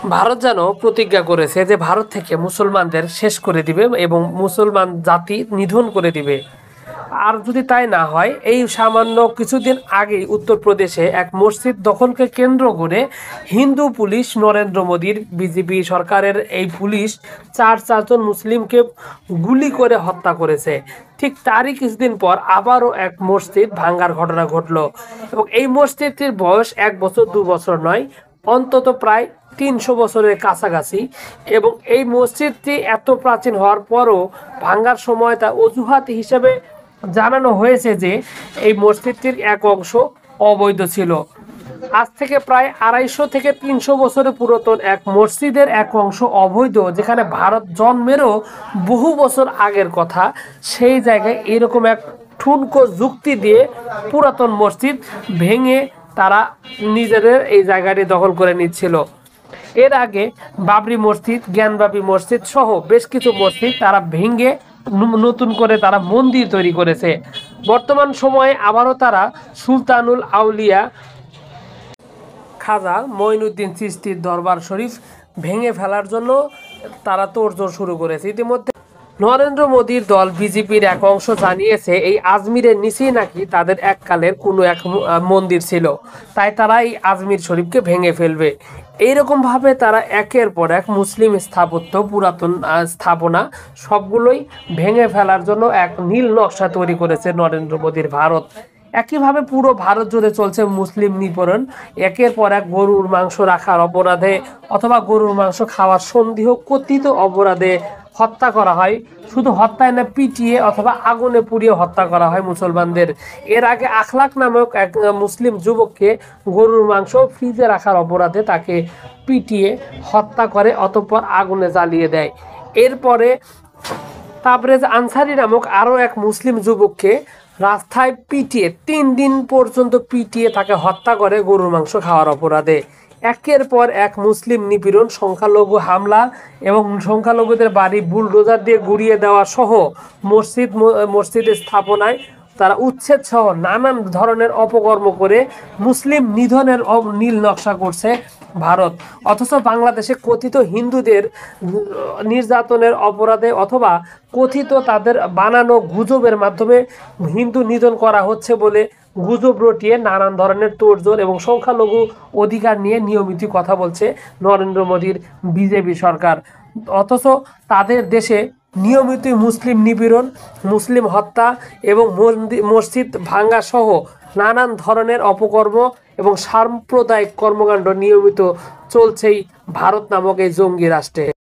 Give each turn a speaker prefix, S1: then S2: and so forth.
S1: ভারত যেন প্রতিজ্ঞা করেছে যে ভারত থেকে মুসলমানদের শেষ করে দিবে এবং মুসলমান জাতি নিধন করে দিবে। আর যদি তাই না হয়, এই সামান্য কিছুদিন আগেই উত্তরপ্রদেশে এক মসজিদ দখলকে কেন্দ্র করে হিন্দু পুলিশ, নরেন্দ্র মোদীর বিজেপি সরকারের এই পুলিশ চারজন মুসলিমকে গুলি করে হত্যা করেছে। ঠিক তারই কিছুদিন পর আবারও এক মসজিদ ভাঙ্গার ঘটনা ঘটলো এবং এই মসজিদটির বয়স 1 বছর 2 বছর নয়, অন্তত প্রায় 300 বছরের কাছাকাছি। এবং এই মসজিদটি এত প্রাচীন হওয়ার পরও ভাঙ্গার সময় তা অজুহাত হিসেবে জানানো হয়েছে যে এই মসজিদটির এক অংশ অবৈধ ছিল। আজ থেকে প্রায় 250 থেকে 300 বছরের পুরাতন এক মসজিদের এক অংশ অবৈধ, যেখানে ভারত জন্মেরও বহু বছর আগের কথা, সেই জায়গায় এরকম এক ঠুনকো যুক্তি দিয়ে পুরাতন মসজিদ ভেঙে তারা নিজেদের এই জায়গাটি দখল করে নিচ্ছিল। এর আগে বাবরি মসজিদ, জ্ঞানবাপী মসজিদ সহ বেশ কিছু মসজিদ তারা ভেঙে নতুন করে তারা মন্দির তৈরি করেছে। বর্তমান সময়ে আবারও তারা সুলতানুল আউলিয়া খাজা মঈনুদ্দিন চিশতির দরবার শরীফ ভেঙে ফেলার জন্য তারা তোড়জোড় শুরু করেছে। ইতিমধ্যে নরেন্দ্র মোদীর দল বিজেপির এক অংশ জানিয়েছে এই আজমিরের নিচেই নাকি তাদের এককালের কোনো এক মন্দির ছিল, তাই তারা এই আজমির শরীফকে ভেঙে ফেলবে। এইরকমভাবে তারা একের পর এক মুসলিম স্থাপত্য, পুরাতন স্থাপনা সবগুলোই ভেঙে ফেলার জন্য এক নীল নকশা তৈরি করেছে নরেন্দ্র মোদীর ভারত। একইভাবে পুরো ভারত জুড়ে চলছে মুসলিম নিপীড়ন। একের পর এক গরুর মাংস রাখার অপরাধে অথবা গরুর মাংস খাওয়ার সন্দেহ কথিত অপরাধে হত্যা করা হয়। শুধু হত্যায় না, পিটিয়ে অথবা আগুনে পুড়িয়ে হত্যা করা হয় মুসলমানদের। এর আগে আখলাক নামক এক মুসলিম যুবককে গরুর মাংস ফ্রিজে রাখার অপরাধে তাকে পিটিয়ে হত্যা করে, অতঃপর আগুনে জ্বালিয়ে দেয়। এরপরে তাবরেজ আনসারি নামক আরও এক মুসলিম যুবককে রাস্তায় পিটিয়ে 3 দিন পর্যন্ত পিটিয়ে তাকে হত্যা করে গরুর মাংস খাওয়ার অপরাধে। একের পর এক মুসলিম নিপীড়ন, সংখ্যালঘু হামলা এবং সংখ্যালঘুদের বাড়ি বুলডোজার দিয়ে গুড়িয়ে দেওয়া সহ মসজিদের স্থাপনায় তারা উচ্ছেদ সহ নানান ধরনের অপকর্ম করে মুসলিম নিধনের নীল নকশা করছে ভারত। অথচ বাংলাদেশে কথিত হিন্দুদের নির্যাতনের অপরাধে অথবা কথিত তাদের বানানো গুজবের মাধ্যমে হিন্দু নিধন করা হচ্ছে বলে গুজব রটিয়ে নানান ধরনের তোড়জোড় এবং সংখ্যালঘু অধিকার নিয়ে নিয়মিত কথা বলছে নরেন্দ্র মোদীর বিজেপি সরকার। অথচ তাদের দেশে নিয়মিত মুসলিম নিপীড়ন, মুসলিম হত্যা এবং মসজিদ ভাঙ্গা সহ নানান ধরনের অপকর্ম এবং সাম্প্রদায়িক কর্মকাণ্ড নিয়মিত চলছেই ভারত নামক এই জঙ্গি রাষ্ট্রে।